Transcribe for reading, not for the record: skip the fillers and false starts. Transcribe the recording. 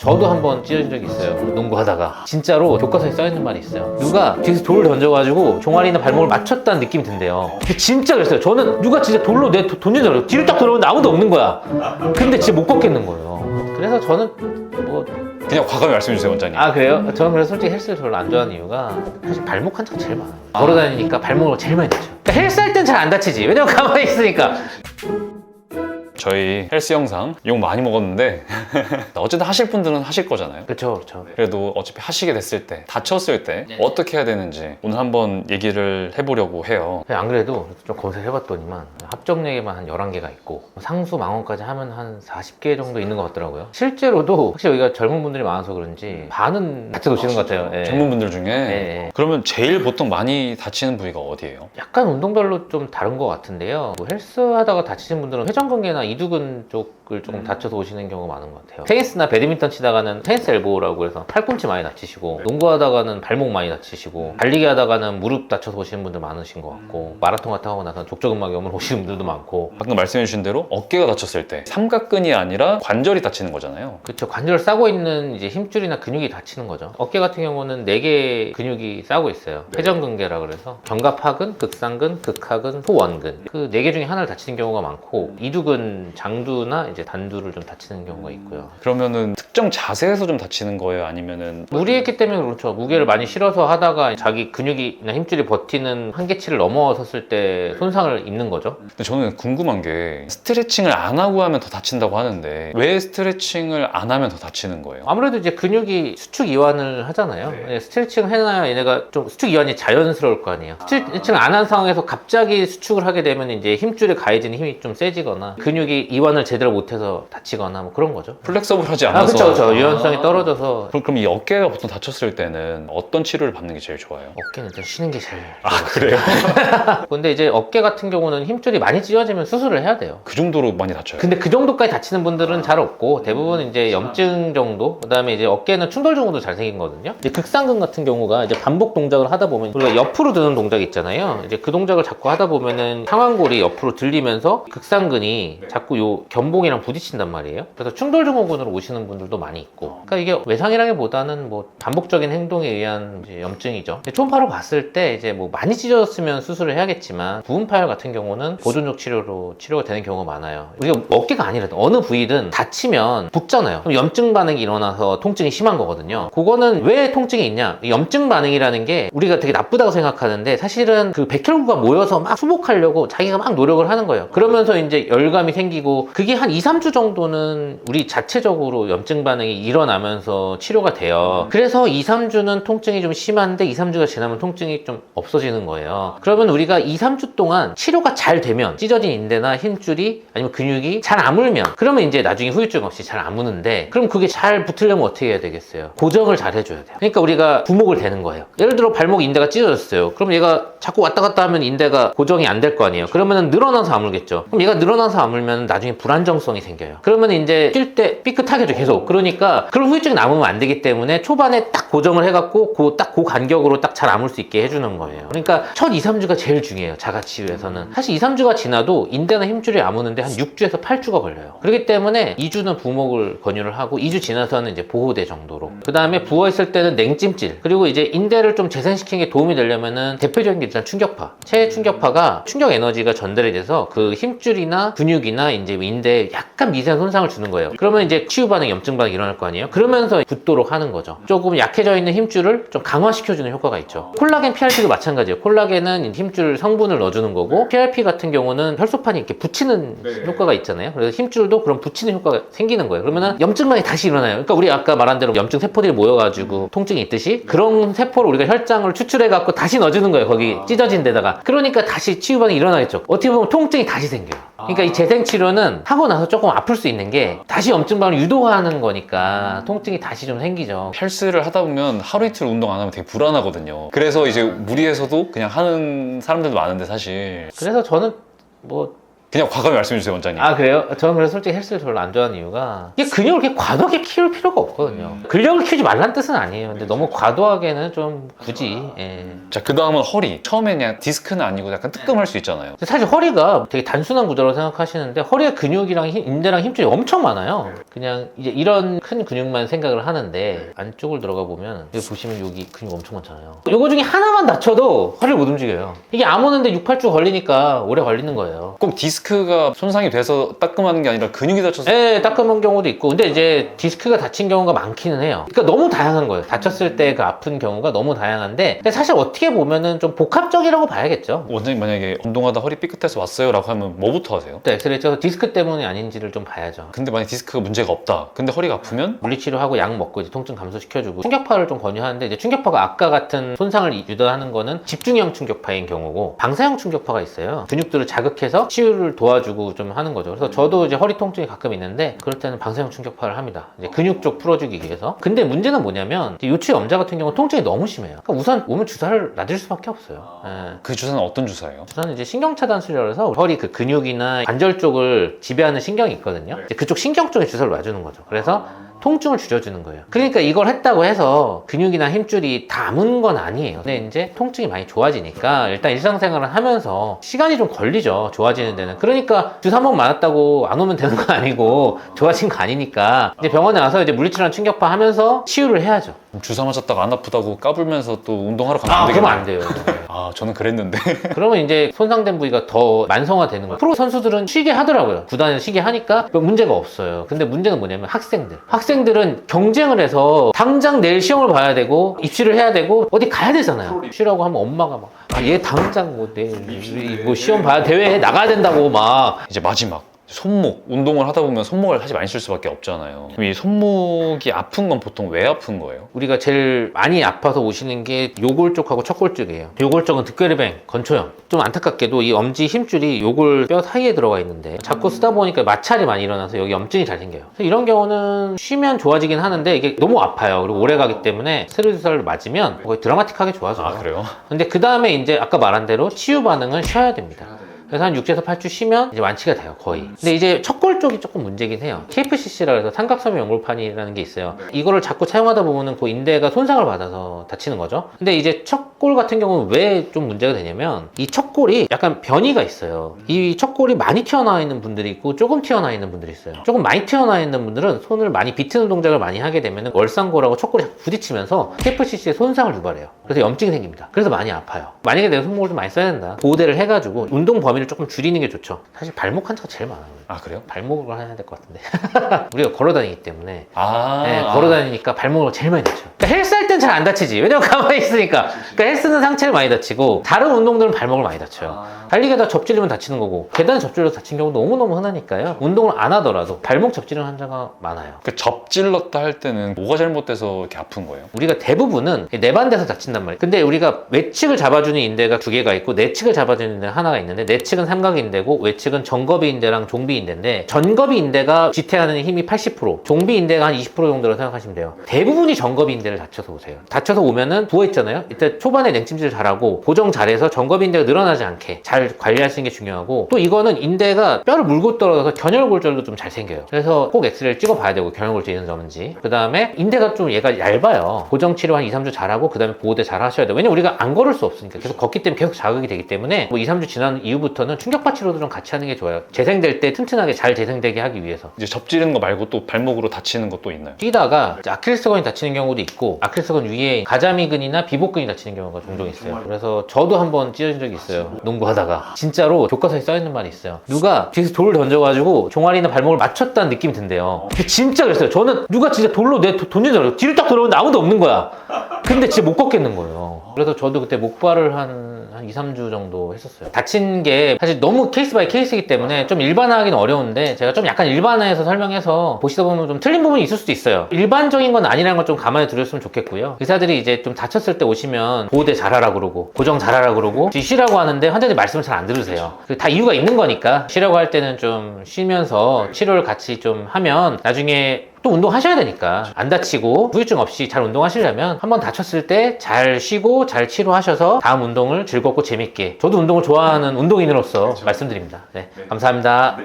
저도 한번 찢어진 적이 있어요. 농구하다가 진짜로 교과서에 써있는 말이 있어요. 누가 뒤에서 돌을 던져가지고 종아리나 발목을 맞췄다는 느낌이 든대요. 근데 진짜 그랬어요. 저는 누가 진짜 돌로 내 던진 줄 알았어요. 뒤를 딱 돌아보는데 아무도 없는 거야. 근데 진짜 못 걷겠는 거예요. 그래서 저는 뭐 그냥 과감히 말씀해주세요, 원장님. 아 그래요? 저는 그래서 솔직히 헬스를 별로 안 좋아하는 이유가 사실 발목 한차가 제일 많아요. 걸어다니니까 발목을 제일 많이 다쳐요. 그러니까 헬스 할 땐 잘 안 다치지. 왜냐면 가만히 있으니까. 저희 헬스 영상 욕 많이 먹었는데 어쨌든 하실 분들은 하실 거잖아요. 그렇죠, 그렇죠. 그래도 어차피 하시게 됐을 때, 다쳤을 때 네. 어떻게 해야 되는지 오늘 한번 얘기를 해보려고 해요. 안 그래도 좀 검색해봤더니만 합정역에만 한 11개가 있고 상수 망원까지 하면 한 40개 정도 있는 것 같더라고요. 실제로도 확실히 여기가 젊은 분들이 많아서 그런지 반은 다쳐 오시는 것 같아요. 예. 젊은 분들 중에 예. 그러면 제일 보통 많이 다치는 부위가 어디예요? 약간 운동별로 좀 다른 것 같은데요. 뭐 헬스 하다가 다치신 분들은 회전근개나 이두근 쪽을 조금 다쳐서 오시는 경우가 많은 것 같아요. 테니스나 배드민턴 치다가는 테니스 엘보라고 해서 팔꿈치 많이 다치시고, 농구하다가는 발목 많이 다치시고, 달리기 하다가는 무릎 다쳐서 오시는 분들 많으신 것 같고, 마라톤 같은 거 하고 나서 족저근막염으로 오시는 분들도 많고. 방금 말씀해주신 대로 어깨가 다쳤을 때 삼각근이 아니라 관절이 다치는 거잖아요. 그렇죠. 관절을 싸고 있는 이제 힘줄이나 근육이 다치는 거죠. 어깨 같은 경우는 4개의 근육이 싸고 있어요. 회전근개라 그래서 견갑하근, 극상근, 극하근, 소원근, 그 4개 중에 하나를 다치는 경우가 많고, 이두근, 장두나 이제 단두를 좀 다치는 경우가 있고요. 그러면은 특정 자세에서 좀 다치는 거예요? 아니면은 무리했기 때문에 그렇죠. 무게를 많이 실어서 하다가 자기 근육이나 힘줄이 버티는 한계치를 넘어섰을 때 손상을 입는 거죠. 근데 저는 궁금한 게 스트레칭을 안 하고 하면 더 다친다고 하는데 왜 스트레칭을 안 하면 더 다치는 거예요? 아무래도 이제 근육이 수축 이완을 하잖아요. 스트레칭을 해놔야 얘네가 좀 수축 이완이 자연스러울 거 아니에요. 스트레칭을 안 한 상황에서 갑자기 수축을 하게 되면 이제 힘줄에 가해지는 힘이 좀 세지거나 근육이 이완을 제대로 못해서 다치거나 뭐 그런 거죠. 플렉서블하지 아, 않아서. 그렇죠. 유연성이 떨어져서. 그럼 이 어깨가 보통 다쳤을 때는 어떤 치료를 받는 게 제일 좋아요? 어깨는 일단 쉬는 게 제일. 아, 그래요? 근데 이제 어깨 같은 경우는 힘줄이 많이 찢어지면 수술을 해야 돼요. 그 정도로 많이 다쳐요? 근데 그 정도까지 다치는 분들은 잘 없고 대부분 이제 염증 정도, 그다음에 이제 어깨는 충돌 정도 잘 생긴 거거든요. 이제 극상근 같은 경우가 이제 반복 동작을 하다 보면 우리가 옆으로 드는 동작 있잖아요. 이제 그 동작을 자꾸 하다 보면은 상완골이 옆으로 들리면서 극상근이 자꾸 요 견봉이랑 부딪힌단 말이에요. 그래서 충돌 증후군으로 오시는 분들도 많이 있고. 그러니까 이게 외상이라기보다는 뭐 반복적인 행동에 의한 이제 염증이죠. 초음파로 봤을 때 이제 뭐 많이 찢어졌으면 수술을 해야겠지만 부분파열 같은 경우는 보존적 치료로 치료가 되는 경우가 많아요. 우리가 어깨가 아니라도 어느 부위든 다치면 붓잖아요. 그럼 염증 반응이 일어나서 통증이 심한 거거든요. 그거는 왜 통증이 있냐? 염증 반응이라는 게 우리가 되게 나쁘다고 생각하는데 사실은 그 백혈구가 모여서 막 수복하려고 자기가 막 노력을 하는 거예요. 그러면서 이제 열감이 생기고 그게 한 2, 3주 정도는 우리 자체적으로 염증 반응이 일어나면서 치료가 돼요. 그래서 2, 3주는 통증이 좀 심한데 2, 3주가 지나면 통증이 좀 없어지는 거예요. 그러면 우리가 2, 3주 동안 치료가 잘 되면 찢어진 인대나 힘줄이 아니면 근육이 잘 아물면 그러면 이제 나중에 후유증 없이 잘 아무는데 그럼 그게 잘 붙으려면 어떻게 해야 되겠어요? 고정을 잘 해줘야 돼요. 그러니까 우리가 부목을 대는 거예요. 예를 들어 발목 인대가 찢어졌어요. 그럼 얘가 자꾸 왔다 갔다 하면 인대가 고정이 안 될 거 아니에요. 그러면 늘어나서 아물겠죠. 그럼 얘가 늘어나서 아물면 나중에 불안정성이 생겨요. 그러면 이제 뛸 때 삐끗하게죠, 계속. 그러니까 그런 후유증이 남으면 안 되기 때문에 초반에 딱 고정을 해갖고 그 간격으로 딱 잘 아물 수 있게 해주는 거예요. 그러니까 첫 2, 3주가 제일 중요해요, 자가치유에서는. 사실 2, 3주가 지나도 인대나 힘줄이 아무는데 한 6주에서 8주가 걸려요. 그렇기 때문에 2주는 부목을 권유를 하고 2주 지나서는 이제 보호대 정도로. 그 다음에 부어있을 때는 냉찜질. 그리고 이제 인대를 좀 재생시키는 게 도움이 되려면은 대표적인 게 일단 충격파. 체해 충격파가 충격 에너지가 전달이 돼서 그 힘줄이나 근육이나 이제 인대에 약간 미세한 손상을 주는 거예요. 그러면 이제 치유 반응, 염증 반응이 일어날 거 아니에요? 그러면서 붓도록 하는 거죠. 조금 약해져 있는 힘줄을 좀 강화시켜주는 효과가 있죠. 콜라겐 PRP도 마찬가지예요. 콜라겐은 힘줄 성분을 넣어주는 거고 PRP 같은 경우는 혈소판이 이렇게 붙이는 효과가 있잖아요. 그래서 힘줄도 그런 붙이는 효과가 생기는 거예요. 그러면은 염증 반응이 다시 일어나요. 그러니까 우리 아까 말한 대로 염증 세포들이 모여가지고 통증이 있듯이 그런 세포를 우리가 혈장을 추출해갖고 다시 넣어주는 거예요. 거기 찢어진 데다가. 그러니까 다시 치유 반응이 일어나겠죠. 어떻게 보면 통증이 다시 생겨요. 그러니까 이 재생치료는 하고 나서 조금 아플 수 있는 게 다시 염증 반응을 유도하는 거니까 통증이 다시 좀 생기죠. 헬스를 하다 보면 하루 이틀 운동 안 하면 되게 불안하거든요. 그래서 이제 무리해서도 그냥 하는 사람들도 많은데 사실 그래서 저는 뭐 그냥 과감히 말씀해주세요, 원장님. 아 그래요? 저는 그래서 솔직히 헬스를 별로 안 좋아하는 이유가 이게 근육을 이렇게 과도하게 키울 필요가 없거든요. 근력을 키우지 말란 뜻은 아니에요. 근데 너무 과도하게는 좀 굳이 자, 그 다음은 허리. 처음에 그냥 디스크는 아니고 약간 뜨끔할 수 있잖아요. 근데 사실 허리가 되게 단순한 구조라고 생각하시는데 허리에 근육이랑 인대랑 힘줄이 엄청 많아요. 그냥 이제 이런 큰 근육만 생각을 하는데 안쪽을 들어가 보면 여기 보시면 여기 근육 엄청 많잖아요. 요거 중에 하나만 다쳐도 허리를 못 움직여요. 이게 안 오는데 6, 8주 걸리니까 오래 걸리는 거예요. 꼭 디스크가 손상이 돼서 따끔하는 게 아니라 근육이 다쳐서. 네, 따끔한 경우도 있고 근데 이제 디스크가 다친 경우가 많기는 해요. 그러니까 너무 다양한 거예요. 다쳤을 때 그 아픈 경우가 너무 다양한데 근데 사실 어떻게 보면은 좀 복합적이라고 봐야겠죠. 원장님 만약에 운동하다 허리 삐끗해서 왔어요 라고 하면 뭐부터 하세요? 또 엑스레이 찍어서 디스크 때문이 아닌지를 좀 봐야죠. 근데 만약 디스크가 문제가 없다. 근데 허리가 아프면? 물리치료하고 약 먹고 이제 통증 감소시켜주고 충격파를 좀 권유하는데 이제 충격파가 아까 같은 손상을 유도하는 거는 집중형 충격파인 경우고 방사형 충격파가 있어요. 근육들을 자극해서 치유를 도와주고 좀 하는 거죠. 그래서 저도 이제 허리 통증이 가끔 있는데 그럴 때는 방사형 충격파를 합니다. 이제 근육 쪽 풀어주기 위해서. 근데 문제는 뭐냐면 요추 염자 같은 경우는 통증이 너무 심해요. 그러니까 우선 오면 주사를 놔줄 수밖에 없어요. 예. 그 주사는 어떤 주사예요? 주사는 이제 신경차단 수혈해서 허리 그 근육이나 관절 쪽을 지배하는 신경이 있거든요. 이제 그쪽 신경 쪽에 주사를 놔주는 거죠. 그래서 통증을 줄여주는 거예요. 그러니까 이걸 했다고 해서 근육이나 힘줄이 다 아문 건 아니에요. 근데 이제 통증이 많이 좋아지니까 일단 일상생활을 하면서 시간이 좀 걸리죠. 좋아지는 데는. 그러니까 주사 한 번 맞았다고 안 오면 되는 거 아니고 좋아진 거 아니니까 이제 병원에 와서 이제 물리치료나 충격파 하면서 치유를 해야죠. 주사 맞았다가 안 아프다고 까불면서 또 운동하러 가면 아, 안 되겠네요. 그러면 안 돼요. 아, 저는 그랬는데. 그러면 이제 손상된 부위가 더 만성화되는 거예요. 프로 선수들은 쉬게 하더라고요. 구단에서 쉬게 하니까 문제가 없어요. 근데 문제는 뭐냐면 학생들은 경쟁을 해서 당장 내일 시험을 봐야 되고 입시를 해야 되고 어디 가야 되잖아요. 쉬라고 하면 엄마가 막 얘 당장 뭐 내일 뭐 시험 봐야 대회에 나가야 된다고 막 이제 마지막. 손목. 운동을 하다 보면 손목을 사실 많이 쓸 수밖에 없잖아요. 그럼 이 손목이 아픈 건 보통 왜 아픈 거예요? 우리가 제일 많이 아파서 오시는 게 요골 쪽하고 척골 쪽이에요. 요골 쪽은 득괴리뱅, 건초형. 좀 안타깝게도 이 엄지 힘줄이 요골 뼈 사이에 들어가 있는데 자꾸 쓰다 보니까 마찰이 많이 일어나서 여기 염증이 잘 생겨요. 그래서 이런 경우는 쉬면 좋아지긴 하는데 이게 너무 아파요. 그리고 오래 가기 때문에 스테로이드 주사를 맞으면 거의 드라마틱하게 좋아져요. 아, 그래요? 근데 그 다음에 이제 아까 말한 대로 치유 반응은 쉬어야 됩니다. 그래서 한 6에서 8주 쉬면 이제 완치가 돼요, 거의. 근데 이제 척골 쪽이 조금 문제긴 해요. KFCC라 해서 삼각섬유 연골판이라는 게 있어요. 이거를 자꾸 사용하다 보면은 그 인대가 손상을 받아서 다치는 거죠. 근데 이제 척골 같은 경우는 왜 좀 문제가 되냐면 이 척골이 약간 변이가 있어요. 이 척골이 많이 튀어나와 있는 분들이 있고 조금 튀어나와 있는 분들이 있어요. 조금 많이 튀어나와 있는 분들은 손을 많이 비트는 동작을 많이 하게 되면 월상골하고 척골이 부딪히면서 KFCC에 손상을 유발해요. 그래서 염증이 생깁니다. 그래서 많이 아파요. 만약에 내가 손목을 좀 많이 써야 된다. 보호대를 해가지고 운동 범위를 조금 줄이는 게 좋죠. 사실 발목 한차가 제일 많아요. 아, 그래요? 발목을 해야 될 것 같은데 우리가 걸어 다니기 때문에 아. 네, 걸어 다니니까 발목을 제일 많이 다쳐요. 그러니까 헬스 할 땐 잘 안 다치지. 왜냐면 가만히 있으니까. 그러니까 헬스는 상체를 많이 다치고 다른 운동들은 발목을 많이 다쳐요. 달리기하다 접질리면 다치는 거고 계단에 접질러서 다친 경우도 너무너무 흔하니까요. 운동을 안 하더라도 발목 접질리는 환자가 많아요. 그 접질렀다 할 때는 뭐가 잘못돼서 이렇게 아픈 거예요? 우리가 대부분은 내반대에서 다친단 말이에요. 근데 우리가 외측을 잡아주는 인대가 두 개가 있고 내측을 잡아주는 인대가 하나가 있는데 내측은 삼각인대고 외측은 전거비 인대랑 종비 인대인데 전거비 인대가 지탱하는 힘이 80%, 종비 인대가 한 20% 정도로 생각하시면 돼요. 대부분이 전거비 인대를 다쳐서 오세요. 다쳐서 오면은 부어있잖아요. 이때 초반에 냉찜질 잘하고 고정 잘해서 전거비 인대가 늘어나지 않게 잘 관리할 수 있는 게 중요하고 또 이거는 인대가 뼈를 물고 떨어져서 견혈골절도 좀 잘 생겨요. 그래서 꼭 엑스레이를 찍어봐야 되고 견혈골절 있는지 없는지. 그 다음에 인대가 좀 얘가 얇아요. 고정 치료 한 2, 3주 잘하고 그 다음에 보호대 잘 하셔야 돼요. 왜냐면 우리가 안 걸을 수 없으니까 계속 걷기 때문에 계속 자극이 되기 때문에 뭐 2, 3주 지난 이후부터는 충격파 치료도 좀 같이 하는 게 좋아요. 재생될 때 튼튼하게 잘 재생되게 하기 위해서. 이제 접지르는 거 말고 또 발목으로 다치는 것도 있나요? 뛰다가 이제 아킬레스건이 다치는 경우도 있고 아킬레스건 위에 가자미근이나 비복근이 다치는 경우가 종종 있어요. 그래서 저도 한번 찢어진 적이 있어요. 농구하다가 진짜로 교과서에 써있는 말이 있어요. 누가 뒤에서 돌을 던져가지고 종아리나 발목을 맞췄다는 느낌이 든대요. 근데 진짜 그랬어요. 저는 누가 진짜 돌로 내 던진 줄 알고 뒤를 딱 돌아보는데 아무도 없는 거야. 근데 진짜 못 걷겠는 거예요. 그래서 저도 그때 목발을 한 2, 3주 정도 했었어요. 다친 게 사실 너무 케이스 바이 케이스이기 때문에 좀 일반화하기는 어려운데 제가 좀 약간 일반화해서 설명해서 보시다 보면 좀 틀린 부분이 있을 수도 있어요. 일반적인 건 아니라는 걸 좀 가만히 두셨으면 좋겠고요. 의사들이 이제 좀 다쳤을 때 오시면 보호대 잘하라 그러고 고정 잘하라 그러고 쉬라고 하는데 환자들이 말씀을 잘 안 들으세요. 다 이유가 있는 거니까 쉬라고 할 때는 좀 쉬면서 치료를 같이 좀 하면 나중에 또 운동하셔야 되니까 안 다치고 후유증 없이 잘 운동하시려면 한번 다쳤을 때 잘 쉬고 잘 치료하셔서 다음 운동을 즐겁고 재밌게, 저도 운동을 좋아하는 운동인으로서 말씀드립니다. 네, 감사합니다.